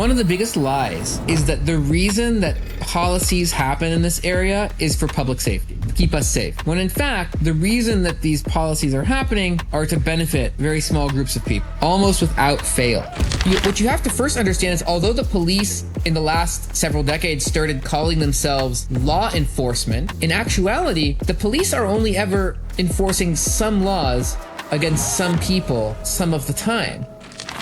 One of the biggest lies is that the reason that policies happen in this area is for public safety, to keep us safe. When in fact, the reason that these policies are happening are to benefit very small groups of people, almost without fail. What you have to first understand is although the police in the last several decades started calling themselves law enforcement, in actuality, the police are only ever enforcing some laws against some people some of the time.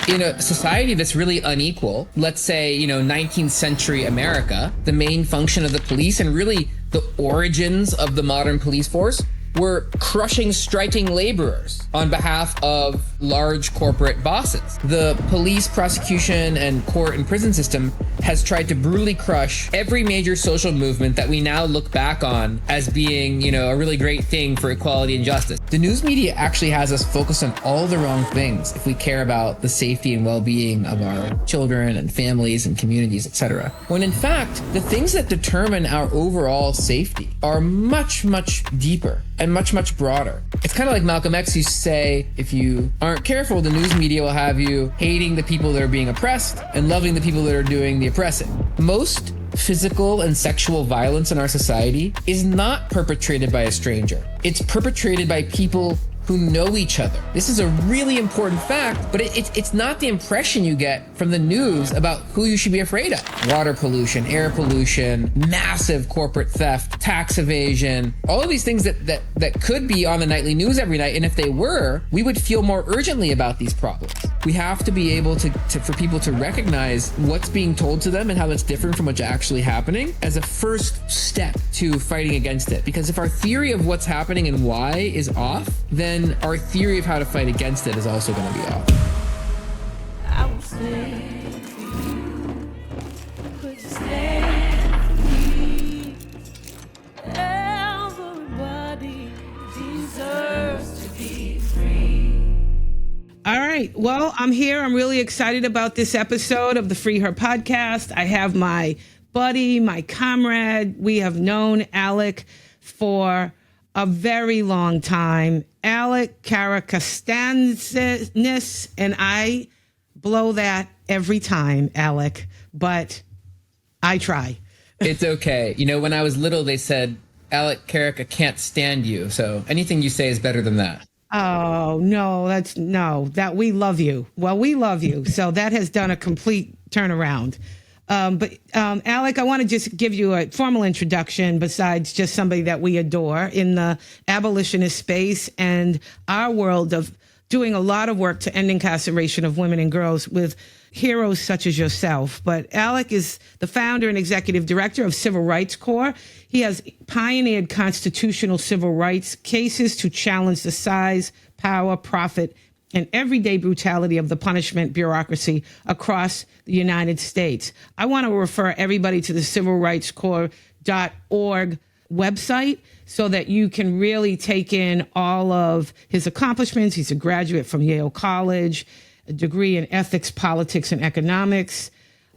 In a society that's really unequal, let's say, 19th century America, the main function of the police and really the origins of the modern police force were crushing striking laborers on behalf of large corporate bosses. The police, prosecution, and court and prison system has tried to brutally crush every major social movement that we now look back on as being, a really great thing for equality and justice. The news media actually has us focused on all the wrong things if we care about the safety and well-being of our children and families and communities, etc. When in fact, the things that determine our overall safety are much, much deeper and much, much broader. It's kind of like Malcolm X used to say, if you aren't careful, the news media will have you hating the people that are being oppressed and loving the people that are doing the oppressing. Most physical and sexual violence in our society is not perpetrated by a stranger. It's perpetrated by people who know each other. This is a really important fact, but it's not the impression you get from the news about who you should be afraid of. Water pollution, air pollution, massive corporate theft, tax evasion, all of these things that could be on the nightly news every night. And if they were, we would feel more urgently about these problems. We have to be able to for people to recognize what's being told to them and how that's different from what's actually happening as a first step to fighting against it. Because if our theory of what's happening and why is off, then our theory of how to fight against it is also going to be off. I will stay for you. Could you stay for me? Everybody deserves to be free. All right. Well, I'm here. I'm really excited about this episode of the FreeHer Podcast. I have my buddy, my comrade. We have known Alec for a very long time. Alec Karakatsanis, and I blow that every time, Alec, but I try. It's okay. When I was little, they said, Alec Karakatsanis can't stand you. So anything you say is better than that. Oh, no, that we love you. Well, we love you. So that has done a complete turnaround. But Alec, I want to just give you a formal introduction besides just somebody that we adore in the abolitionist space and our world of doing a lot of work to end incarceration of women and girls with heroes such as yourself. But Alec is the founder and executive director of Civil Rights Corps. He has pioneered constitutional civil rights cases to challenge the size, power, profit, and everyday brutality of the punishment bureaucracy across the United States. I want to refer everybody to the civilrightscorps.org website so that you can really take in all of his accomplishments. He's a graduate from Yale College, a degree in ethics, politics, and economics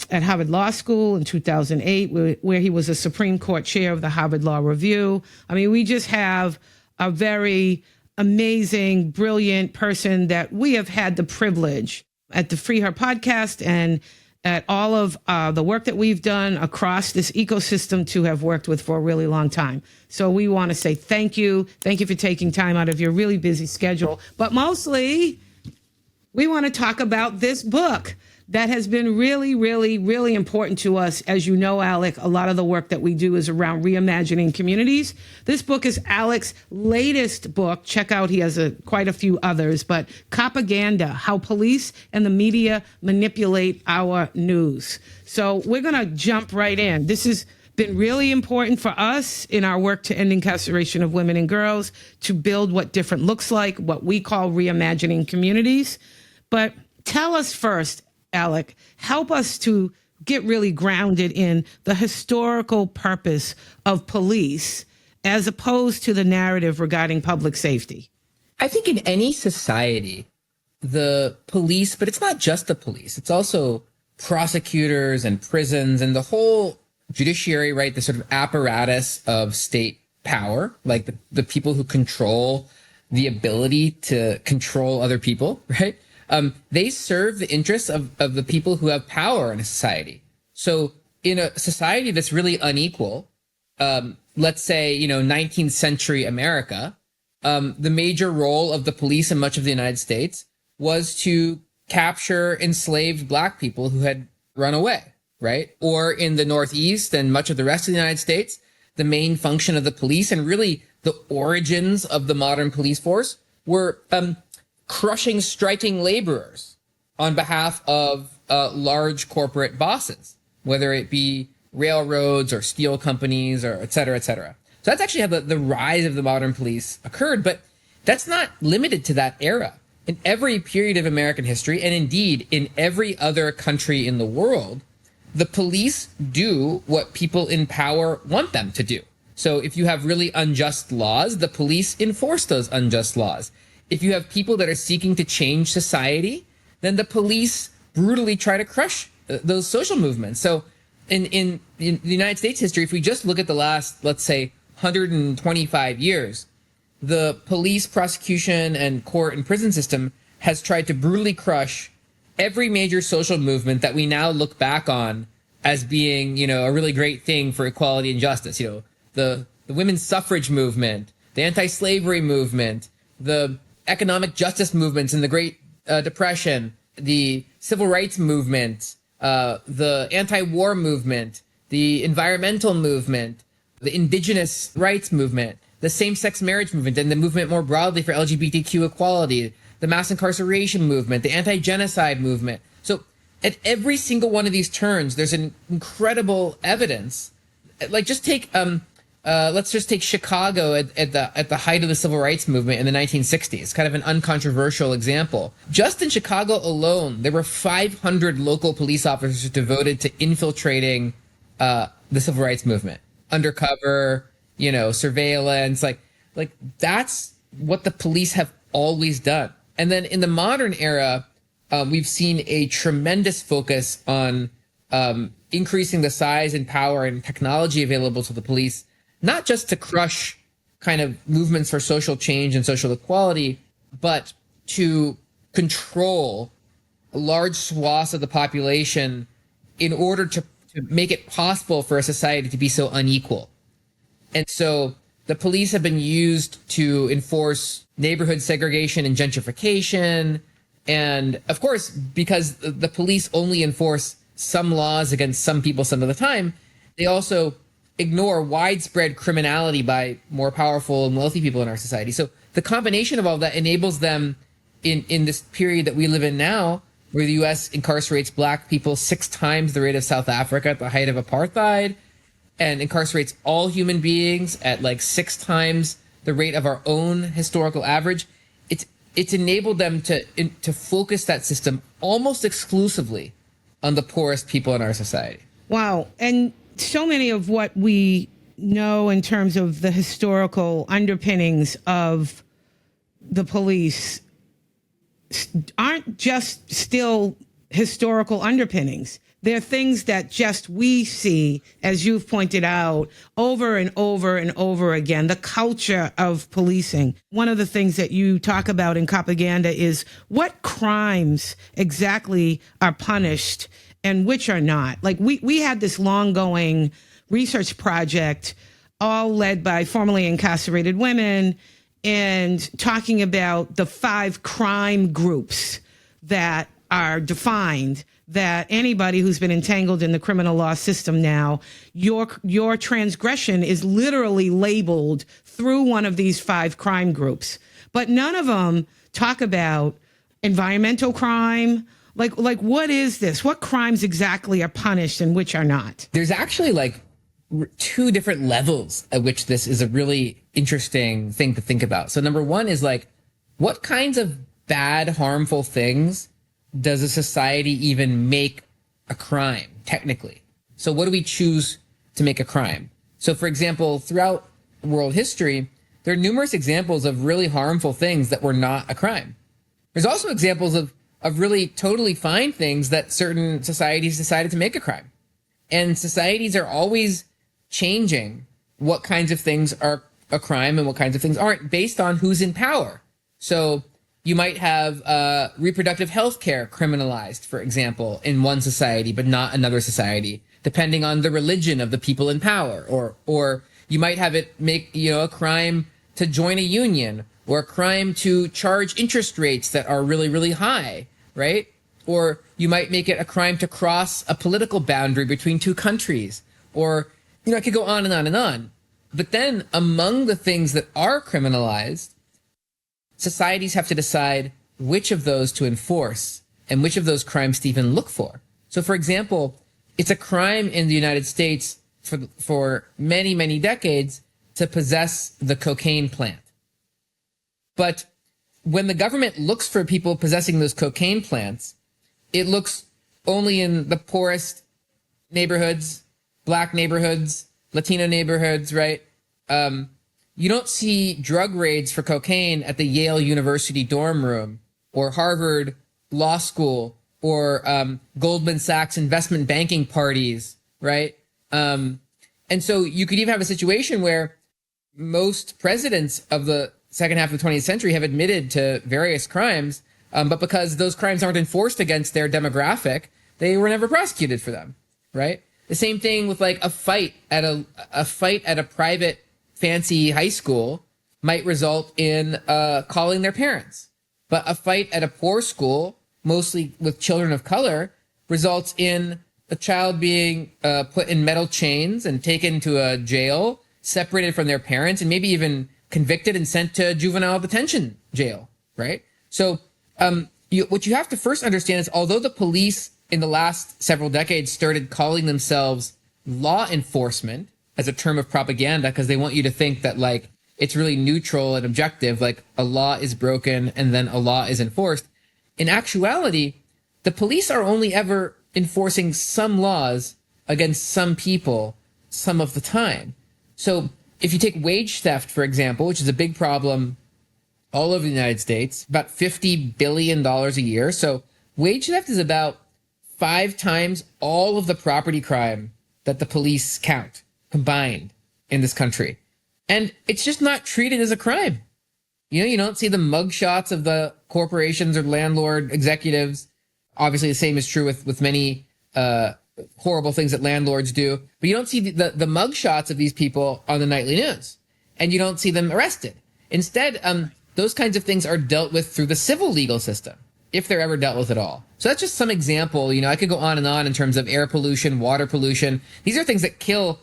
at Harvard Law School in 2008, where he was a Supreme Court chair of the Harvard Law Review. I mean, we just have a very amazing, brilliant person that we have had the privilege at the FreeHer Podcast and at all of the work that we've done across this ecosystem to have worked with for a really long time. So we want to say thank you. Thank you for taking time out of your really busy schedule. But mostly, we want to talk about this book that has been really, really, really important to us. As you know, Alec, a lot of the work that we do is around reimagining communities. This book is Alec's latest book. Check out, he has quite a few others, but Propaganda, How Police and the Media Manipulate Our News. So we're going to jump right in. This has been really important for us in our work to end incarceration of women and girls, to build what different looks like, what we call reimagining communities. But tell us first, Alec, help us to get really grounded in the historical purpose of police as opposed to the narrative regarding public safety. I think in any society, the police, but it's not just the police, it's also prosecutors and prisons and the whole judiciary, right? The sort of apparatus of state power, like the people who control the ability to control other people, right? They serve the interests of the people who have power in a society. So in a society that's really unequal, let's say, 19th century America, the major role of the police in much of the United States was to capture enslaved black people who had run away, right? Or in the Northeast and much of the rest of the United States, the main function of the police and really the origins of the modern police force were crushing striking laborers on behalf of large corporate bosses, whether it be railroads or steel companies or et cetera, et cetera. So that's actually how the rise of the modern police occurred, but that's not limited to that era. In every period of American history, and indeed in every other country in the world, the police do what people in power want them to do. So if you have really unjust laws, the police enforce those unjust laws. If you have people that are seeking to change society, then the police brutally try to crush those social movements. So in the United States history, if we just look at the last, let's say, 125 years, the police, prosecution, and court and prison system has tried to brutally crush every major social movement that we now look back on as being, a really great thing for equality and justice. The women's suffrage movement, the anti-slavery movement, the economic justice movements in the Great Depression, the civil rights movement, the anti-war movement, the environmental movement, the indigenous rights movement, the same-sex marriage movement, and the movement more broadly for LGBTQ equality, the mass incarceration movement, the anti-genocide movement. So at every single one of these turns, there's an incredible evidence. Like let's just take Chicago at the height of the civil rights movement in the 1960s, kind of an uncontroversial example. Just in Chicago alone, there were 500 local police officers devoted to infiltrating the civil rights movement, undercover, surveillance, like that's what the police have always done. And then in the modern era, we've seen a tremendous focus on increasing the size and power and technology available to the police, not just to crush kind of movements for social change and social equality, but to control large swaths of the population in order to make it possible for a society to be so unequal. And so the police have been used to enforce neighborhood segregation and gentrification. And of course, because the police only enforce some laws against some people some of the time, they also ignore widespread criminality by more powerful and wealthy people in our society. So the combination of all that enables them in this period that we live in now, where the U.S. incarcerates black people 6 times the rate of South Africa at the height of apartheid, and incarcerates all human beings at like 6 times the rate of our own historical average. It's enabled them to focus that system almost exclusively on the poorest people in our society. Wow. And so many of what we know in terms of the historical underpinnings of the police aren't just still historical underpinnings. They're things that just we see, as you've pointed out, over and over and over again, the culture of policing. One of the things that you talk about in propaganda is what crimes exactly are punished and which are not. Like we had this long-going research project, all led by formerly incarcerated women, and talking about the 5 crime groups that are defined, that anybody who's been entangled in the criminal law system now, your transgression is literally labeled through one of these 5 crime groups. But none of them talk about environmental crime. Like what is this? What crimes exactly are punished and which are not? There's actually 2 different levels at which this is a really interesting thing to think about. So number one is what kinds of bad, harmful things does a society even make a crime, technically? So what do we choose to make a crime? So for example, throughout world history, there are numerous examples of really harmful things that were not a crime. There's also examples of really totally fine things that certain societies decided to make a crime. And societies are always changing what kinds of things are a crime and what kinds of things aren't based on who's in power. So You might have reproductive health care criminalized, for example, in one society, but not another society, depending on the religion of the people in power. Or you might have it make, a crime to join a union, or a crime to charge interest rates that are really, really high, right? Or you might make it a crime to cross a political boundary between two countries. Or, I could go on and on and on. But then among the things that are criminalized, societies have to decide which of those to enforce and which of those crimes to even look for. So, for example, it's a crime in the United States for many, many decades to possess the cocaine plant. But when the government looks for people possessing those cocaine plants, it looks only in the poorest neighborhoods, black neighborhoods, Latino neighborhoods, right? You don't see drug raids for cocaine at the Yale University dorm room or Harvard Law School or Goldman Sachs investment banking parties, right? And so you could even have a situation where most presidents of the second half of the 20th century have admitted to various crimes, but because those crimes aren't enforced against their demographic, they were never prosecuted for them, right? The same thing with like a fight at a private fancy high school might result in calling their parents. But a fight at a poor school, mostly with children of color, results in a child being put in metal chains and taken to a jail, separated from their parents, and maybe even convicted and sent to juvenile detention jail, right? So what you have to first understand is, although the police in the last several decades started calling themselves law enforcement as a term of propaganda because they want you to think that like it's really neutral and objective, like a law is broken and then a law is enforced. In actuality, the police are only ever enforcing some laws against some people some of the time. So if you take wage theft, for example, which is a big problem all over the United States, about $50 billion a year. So wage theft is about 5 times all of the property crime that the police count combined in this country. And it's just not treated as a crime. You don't see the mugshots of the corporations or landlord executives. Obviously, the same is true with many horrible things that landlords do. But you don't see the mugshots of these people on the nightly news. And you don't see them arrested. Instead, those kinds of things are dealt with through the civil legal system, if they're ever dealt with at all. So that's just some example. I could go on and on in terms of air pollution, water pollution. These are things that kill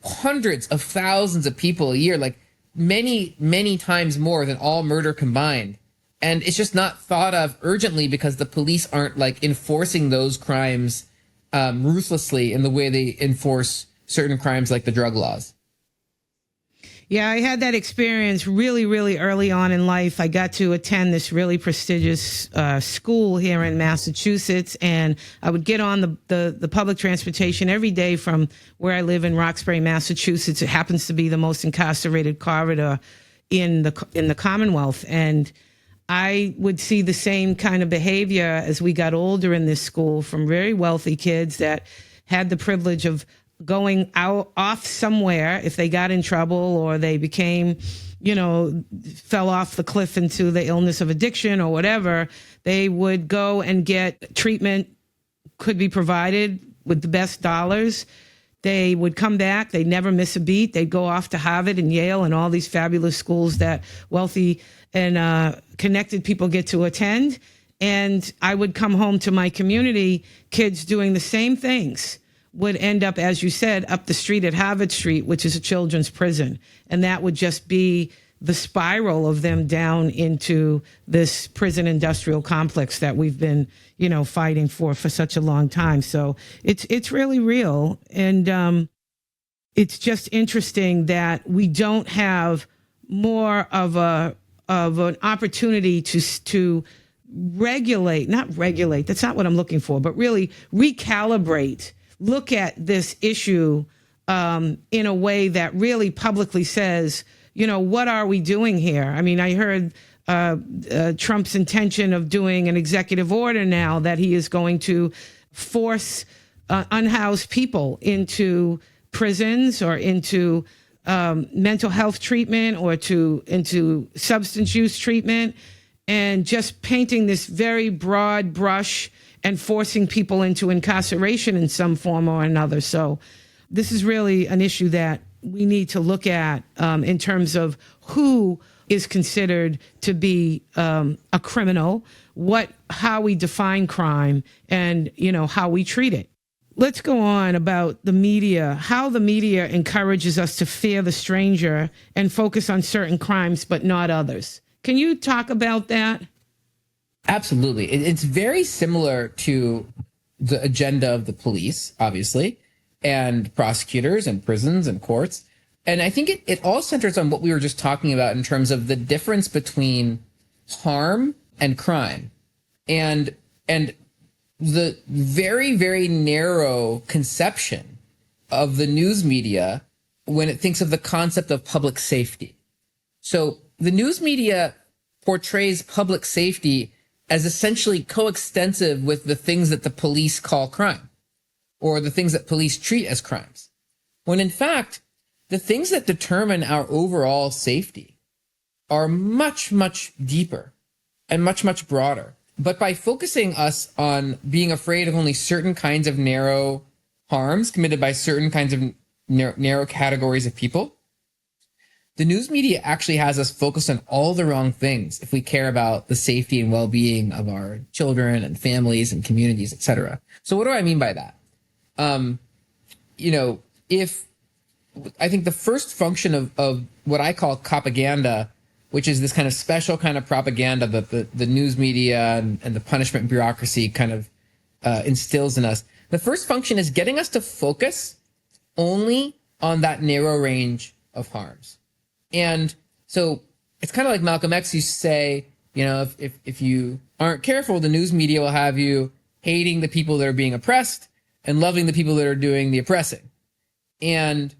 hundreds of thousands of people a year, like many, many times more than all murder combined. And it's just not thought of urgently because the police aren't like enforcing those crimes ruthlessly in the way they enforce certain crimes like the drug laws. Yeah, I had that experience really, really early on in life. I got to attend this really prestigious school here in Massachusetts, and I would get on the public transportation every day from where I live in Roxbury, Massachusetts. It happens to be the most incarcerated corridor in the Commonwealth, and I would see the same kind of behavior as we got older in this school from very wealthy kids that had the privilege of going off somewhere if they got in trouble or they became, fell off the cliff into the illness of addiction or whatever. They would go and get treatment, could be provided with the best dollars. They would come back. They'd never miss a beat. They'd go off to Harvard and Yale and all these fabulous schools that wealthy and connected people get to attend. And I would come home to my community, kids doing the same things would end up, as you said, up the street at Harvard Street, which is a children's prison. And that would just be the spiral of them down into this prison industrial complex that we've been, fighting for such a long time. So it's really real. And it's just interesting that we don't have more of an opportunity to regulate, not regulate, that's not what I'm looking for, but really recalibrate, look at this issue in a way that really publicly says, what are we doing here? I mean, I heard Trump's intention of doing an executive order now that he is going to force unhoused people into prisons or into mental health treatment or into substance use treatment. and just painting this very broad brush and forcing people into incarceration in some form or another. So this is really an issue that we need to look at in terms of who is considered to be a criminal, how we define crime, and, how we treat it. Let's go on about the media, how the media encourages us to fear the stranger and focus on certain crimes, but not others. Can you talk about that? Absolutely. It's very similar to the agenda of the police, obviously, and prosecutors and prisons and courts. And I think it all centers on what we were just talking about in terms of the difference between harm and crime. And the very, very narrow conception of the news media when it thinks of the concept of public safety. So the news media portrays public safety as essentially coextensive with the things that the police call crime, or the things that police treat as crimes. When in fact, the things that determine our overall safety are much, much deeper and much, much broader. But by focusing us on being afraid of only certain kinds of narrow harms committed by certain kinds of narrow categories of people, the news media actually has us focused on all the wrong things if we care about the safety and well-being of our children and families and communities, etc. So what do I mean by that? If I think the first function of what I call propaganda, which is this kind of special kind of propaganda that the news media and the punishment bureaucracy kind of instills in us. The first function is getting us to focus only on that narrow range of harms. And so it's kind of like Malcolm X used to say, if you aren't careful, the news media will have you hating the people that are being oppressed and loving the people that are doing the oppressing. And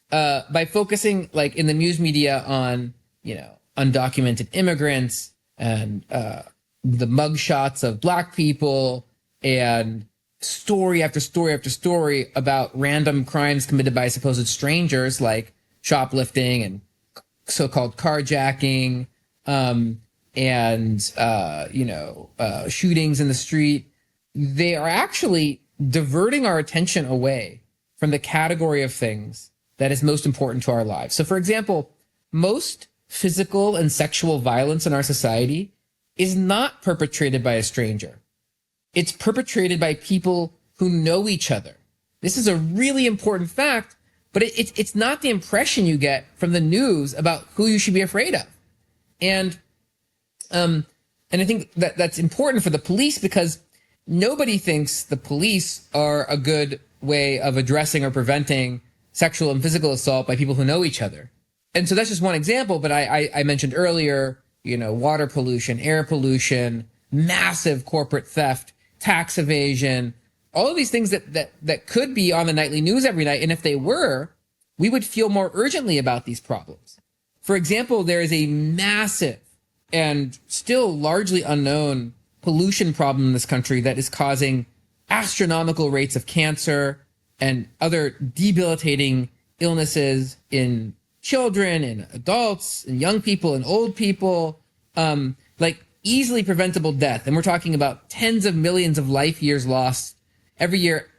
by focusing, like in the news media, on undocumented immigrants and the mugshots of Black people and story after story after story about random crimes committed by supposed strangers, like shoplifting and so-called carjacking, shootings in the street, they are actually diverting our attention away from the category of things that is most important to our lives. So, for example, most physical and sexual violence in our society is not perpetrated by a stranger. It's perpetrated by people who know each other. This is a really important fact, but it's not the impression you get from the news about who you should be afraid of. And I think that's important for the police, because nobody thinks the police are a good way of addressing or preventing sexual and physical assault by people who know each other. And so that's just one example, but I mentioned earlier, water pollution, air pollution, massive corporate theft, tax evasion, all of these things that could be on the nightly news every night. And if they were, we would feel more urgently about these problems. For example, there is a massive and still largely unknown pollution problem in this country that is causing astronomical rates of cancer and other debilitating illnesses in children and adults and young people and old people, like easily preventable death. And we're talking about tens of millions of life years lost every year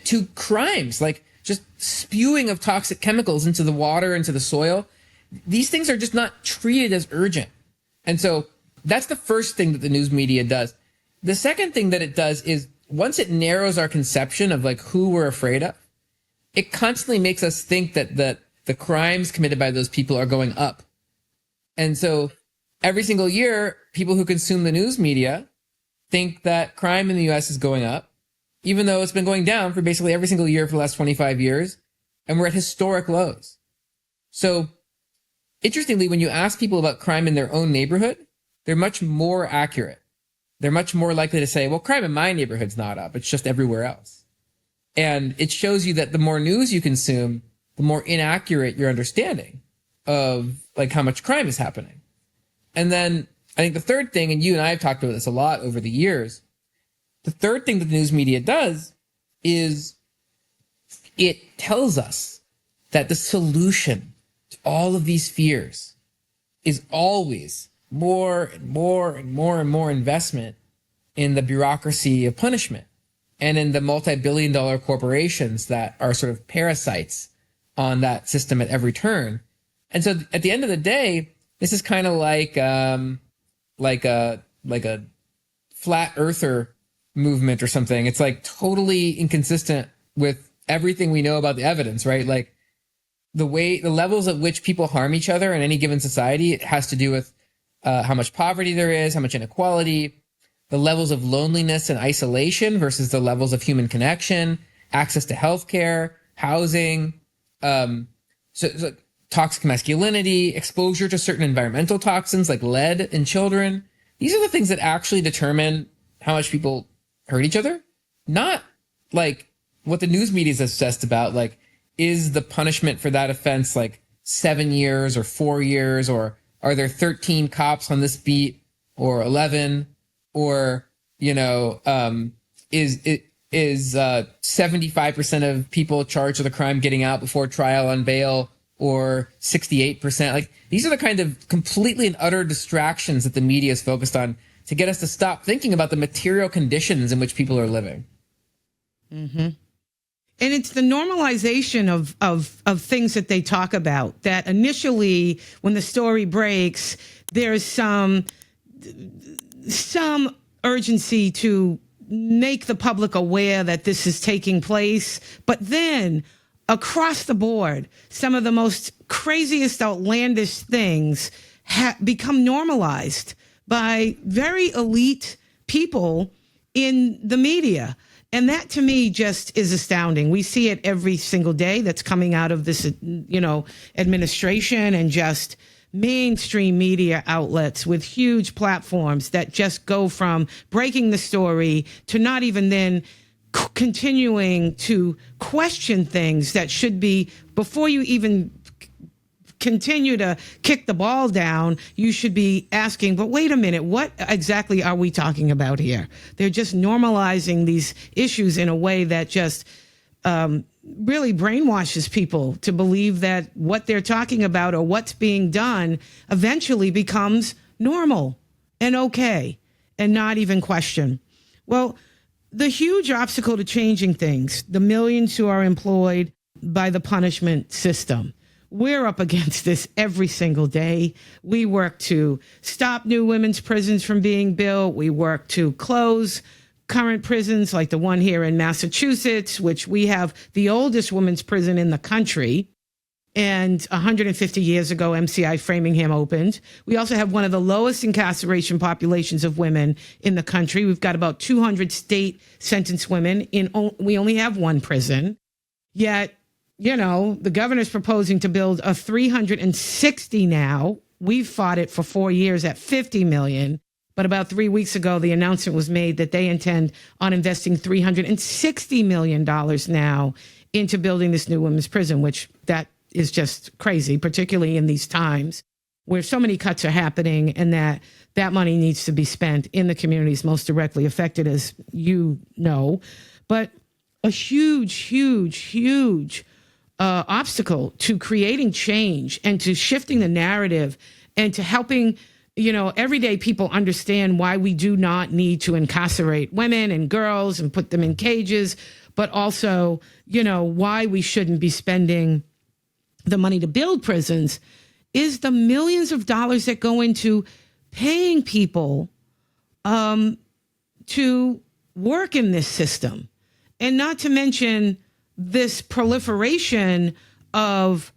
to crimes, like just spewing of toxic chemicals into the water, into the soil. These things are just not treated as urgent. And so that's the first thing that the news media does. The second thing that it does is, once it narrows our conception of like who we're afraid of, it constantly makes us think that the crimes committed by those people are going up. And so every single year, people who consume the news media think that crime in the US is going up, even though it's been going down for basically every single year for the last 25 years, and we're at historic lows. So interestingly, when you ask people about crime in their own neighborhood, they're much more accurate. They're much more likely to say, well, crime in my neighborhood's not up. It's just everywhere else. And it shows you that the more news you consume, the more inaccurate your understanding of like how much crime is happening. And then I think the third thing, and you and I have talked about this a lot over the years, the third thing that the news media does is it tells us that the solution to all of these fears is always more and more and more and more investment in the bureaucracy of punishment and in the multi-billion-dollar corporations that are sort of parasites on that system at every turn. And so at the end of the day, this is kind of like a flat earther movement or something. It's like totally inconsistent with everything we know about the evidence, right? Like the levels at which people harm each other in any given society, it has to do with how much poverty there is, how much inequality, the levels of loneliness and isolation versus the levels of human connection, access to healthcare, housing, so toxic masculinity, exposure to certain environmental toxins like lead in children. These are the things that actually determine how much people hurt each other, not like what the news media is obsessed about. Like, is the punishment for that offense like 7 years or 4 years, or are there 13 cops on this beat or 11, or, you know, is 75% of people charged with a crime getting out before trial on bail, or 68%? Like, these are the kind of completely and utter distractions that the media is focused on to get us to stop thinking about the material conditions in which people are living. Mm-hmm. And it's the normalization of things that they talk about that initially, when the story breaks, there's some urgency to make the public aware that this is taking place. But then across the board, some of the most craziest, outlandish things become normalized by very elite people in the media. And that, to me, just is astounding. We see it every single day that's coming out of this, administration, and just mainstream media outlets with huge platforms that just go from breaking the story to not even then continuing to question things that should be, before you even continue to kick the ball down, you should be asking, but wait a minute, what exactly are we talking about here? They're just normalizing these issues in a way that just really brainwashes people to believe that what they're talking about or what's being done eventually becomes normal and okay and not even questioned. Well, the huge obstacle to changing things, the millions who are employed by the punishment system, we're up against this every single day. We work to stop new women's prisons from being built. We work to close current prisons like the one here in Massachusetts, which we have the oldest women's prison in the country. And 150 years ago, MCI Framingham opened. We also have one of the lowest incarceration populations of women in the country. We've got about 200 state sentenced women. We only have one prison. Yet, the governor's proposing to build a 360 now. We've fought it for 4 years at $50 million. But about 3 weeks ago, the announcement was made that they intend on investing $360 million now into building this new women's prison, which that is just crazy, particularly in these times where so many cuts are happening, and that money needs to be spent in the communities most directly affected, as you know. But a huge obstacle to creating change and to shifting the narrative and to helping, everyday people understand why we do not need to incarcerate women and girls and put them in cages, but also, why we shouldn't be spending the money to build prisons, is the millions of dollars that go into paying people to work in this system. And not to mention this proliferation of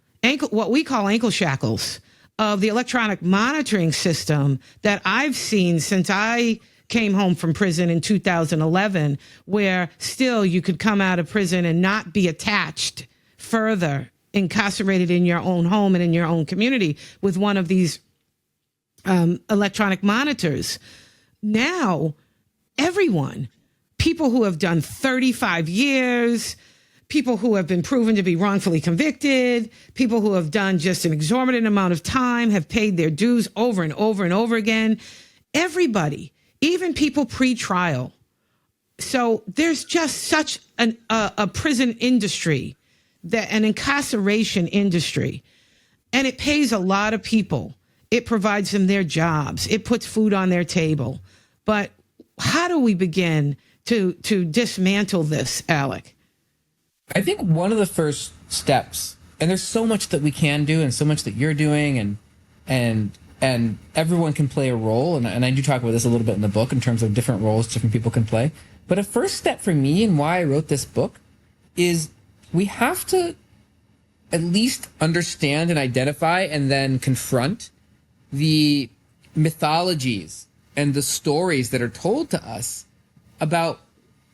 what we call ankle shackles, of the electronic monitoring system that I've seen since I came home from prison in 2011, where still you could come out of prison and not be attached further, incarcerated in your own home and in your own community with one of these electronic monitors. Now, everyone, people who have done 35 years, people who have been proven to be wrongfully convicted, people who have done just an exorbitant amount of time, have paid their dues over and over and over again. Everybody, even people pre-trial. So there's just such a prison industry, an incarceration industry, and it pays a lot of people It provides them their jobs. It puts food on their table. But how do we begin to dismantle this, Alec? I think one of the first steps, and there's so much that we can do and so much that you're doing, and everyone can play a role. And I do talk about this a little bit in the book in terms of different roles different people can play. But a first step for me and why I wrote this book is we have to at least understand and identify and then confront the mythologies and the stories that are told to us about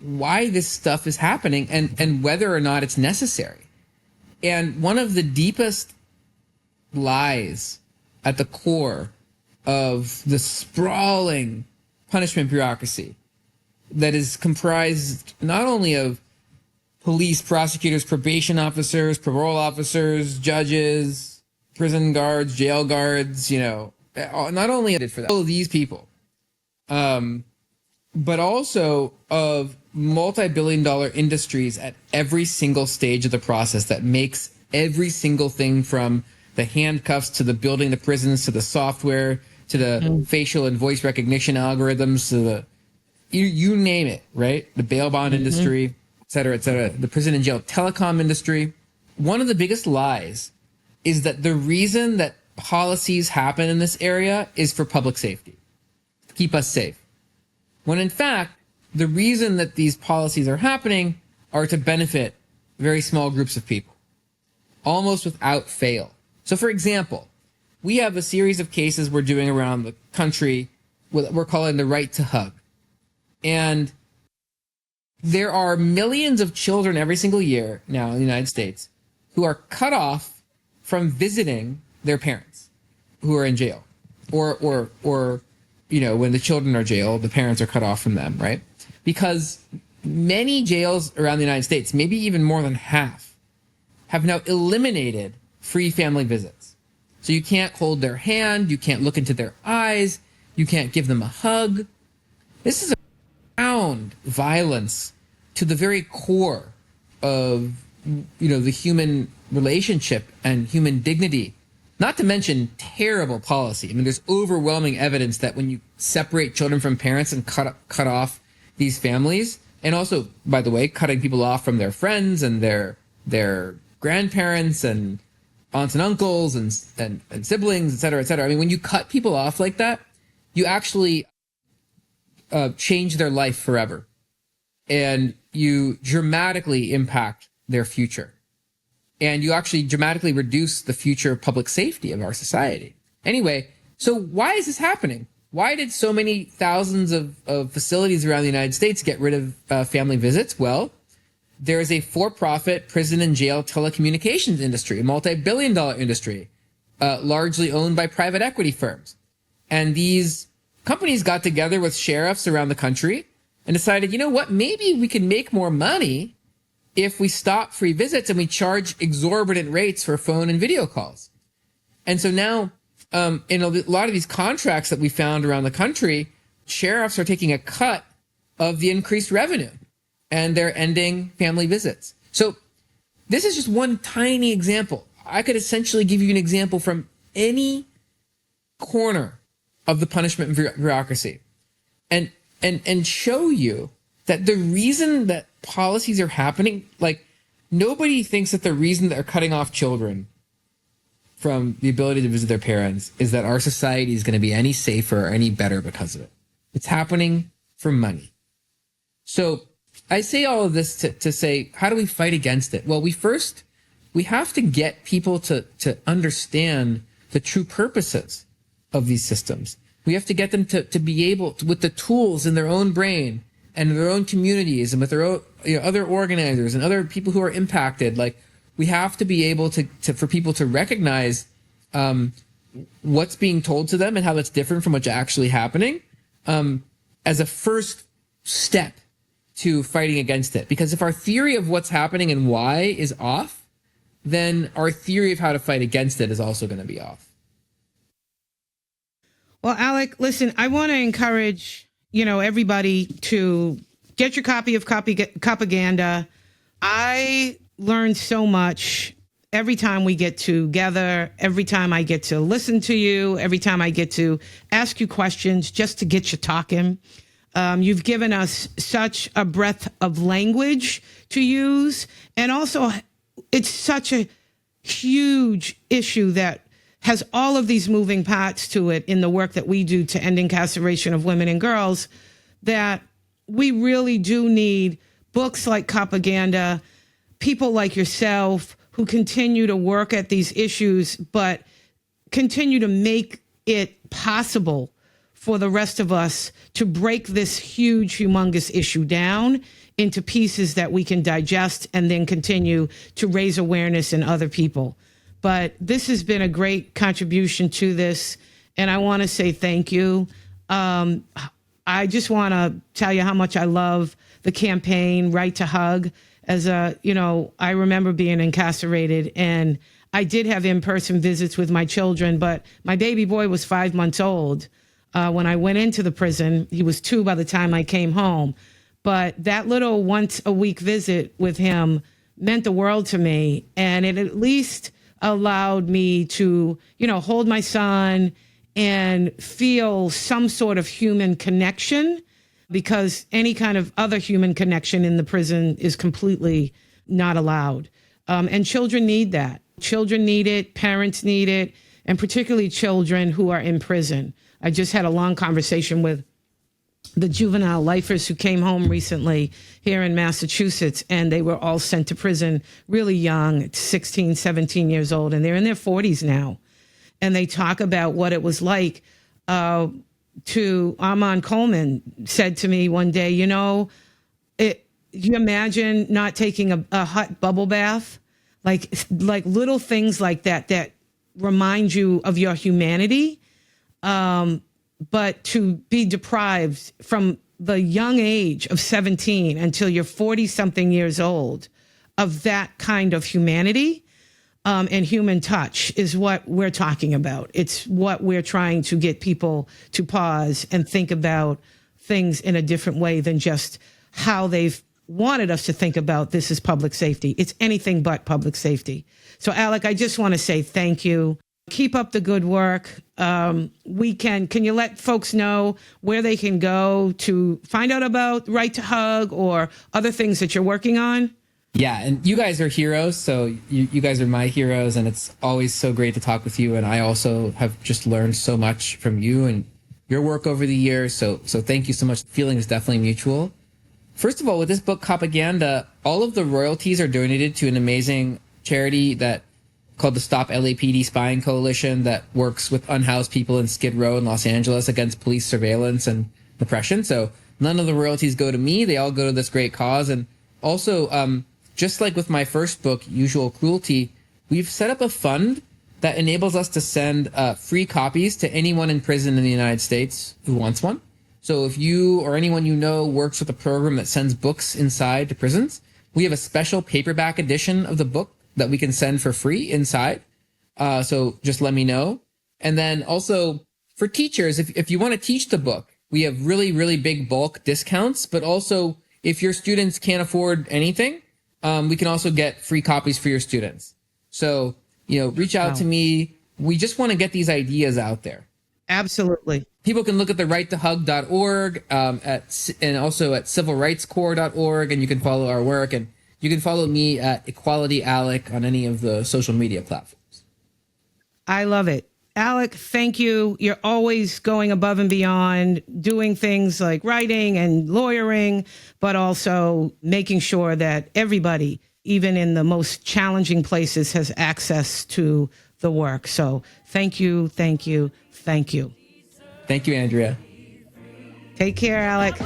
why this stuff is happening and whether or not it's necessary. And one of the deepest lies at the core of the sprawling punishment bureaucracy that is comprised not only of police, prosecutors, probation officers, parole officers, judges, prison guards, jail guards, not only for that, all of these people, but also of multi-billion-dollar industries at every single stage of the process that makes every single thing from the handcuffs to the building the prisons to the software to the facial and voice recognition algorithms to the you name it, right? The bail bond industry, et cetera, the prison and jail telecom industry. One of the biggest lies is that the reason that policies happen in this area is for public safety, to keep us safe. When in fact, the reason that these policies are happening are to benefit very small groups of people, almost without fail. So for example, we have a series of cases we're doing around the country, what we're calling the right to hug. And there are millions of children every single year now in the United States who are cut off from visiting their parents who are in jail, or when the children are jailed, the parents are cut off from them, right? Because many jails around the United States, maybe even more than half, have now eliminated free family visits. So you can't hold their hand, you can't look into their eyes, you can't give them a hug. This is a profound violence to the very core of the human relationship and human dignity. Not to mention terrible policy. I mean, there's overwhelming evidence that when you separate children from parents and cut off these families, and also, by the way, cutting people off from their friends and their grandparents and aunts and uncles and siblings, et cetera, et cetera. I mean, when you cut people off like that, you actually change their life forever, and you dramatically impact their future. And you actually dramatically reduce the future public safety of our society. Anyway, so why is this happening? Why did so many thousands of facilities around the United States get rid of family visits? Well, there is a for-profit prison and jail telecommunications industry, a multi-billion-dollar industry, largely owned by private equity firms. And these companies got together with sheriffs around the country and decided, you know what, maybe we can make more money if we stop free visits and we charge exorbitant rates for phone and video calls. And so now, in a lot of these contracts that we found around the country, sheriffs are taking a cut of the increased revenue, and they're ending family visits. So this is just one tiny example. I could essentially give you an example from any corner of the punishment bureaucracy and show you that the reason that policies are happening, like, nobody thinks that the reason that they're cutting off children from the ability to visit their parents is that our society is going to be any safer or any better because of it. It's happening for money. So I say all of this to say, how do we fight against it? Well, we have to get people to understand the true purposes of these systems. We have to get them to be able to, with the tools in their own brain and their own communities and with their own, other organizers and other people who are impacted. Like, we have to be able to for people to recognize what's being told to them and how that's different from what's actually happening as a first step to fighting against it. Because if our theory of what's happening and why is off, then our theory of how to fight against it is also going to be off. Well, Alec, listen, I want to encourage, everybody to get your copy of Propaganda. I learned so much every time we get together, every time I get to listen to you, every time I get to ask you questions just to get you talking. You've given us such a breadth of language to use. And also, it's such a huge issue that has all of these moving parts to it in the work that we do to end incarceration of women and girls, that we really do need books like Propaganda, people like yourself who continue to work at these issues, but continue to make it possible for the rest of us to break this huge, humongous issue down into pieces that we can digest and then continue to raise awareness in other people. But this has been a great contribution to this, and I want to say thank you. I just want to tell you how much I love the campaign, Right to Hug. I remember being incarcerated, and I did have in-person visits with my children, but my baby boy was 5 months old when I went into the prison. He was 2 by the time I came home. But that little once-a-week visit with him meant the world to me, and it at least allowed me to, hold my son and feel some sort of human connection, because any kind of other human connection in the prison is completely not allowed. And children need that. Children need it, parents need it, and particularly children who are in prison. I just had a long conversation with the juvenile lifers who came home recently here in Massachusetts, and they were all sent to prison really young, 16, 17 years old, and they're in their 40s now. And they talk about what it was like. Armand Coleman said to me one day, you imagine not taking a hot bubble bath, like little things like that remind you of your humanity. But to be deprived from the young age of 17 until you're 40 something years old of that kind of humanity and human touch is what we're talking about. It's what we're trying to get people to pause and think about things in a different way than just how they've wanted us to think about this as public safety. It's anything but public safety. So, Alec, I just want to say thank you. Keep up the good work. Can you let folks know where they can go to find out about Right to Hug or other things that you're working on? Yeah, and you guys are heroes, so you guys are my heroes, and it's always so great to talk with you. And I also have just learned so much from you and your work over the years, so thank you so much. The feeling is definitely mutual. First of all, with this book, Propaganda, all of the royalties are donated to an amazing charity called the Stop LAPD Spying Coalition that works with unhoused people in Skid Row in Los Angeles against police surveillance and repression. So none of the royalties go to me. They all go to this great cause. And also, just like with my first book, Usual Cruelty, we've set up a fund that enables us to send free copies to anyone in prison in the United States who wants one. So if you or anyone you know works with a program that sends books inside to prisons, we have a special paperback edition of the book that we can send for free inside. So just let me know. And then also for teachers, if you want to teach the book, we have really, really big bulk discounts. But also if your students can't afford anything, we can also get free copies for your students. So, reach out to me. We just want to get these ideas out there. Absolutely. People can look at the righttohug.org and also at civilrightscorps.org, and you can follow our work. And you can follow me at Equality Alec on any of the social media platforms. I love it. Alec, thank you. You're always going above and beyond, doing things like writing and lawyering, but also making sure that everybody, even in the most challenging places, has access to the work. So thank you, thank you, thank you. Thank you, Andrea. Take care, Alec.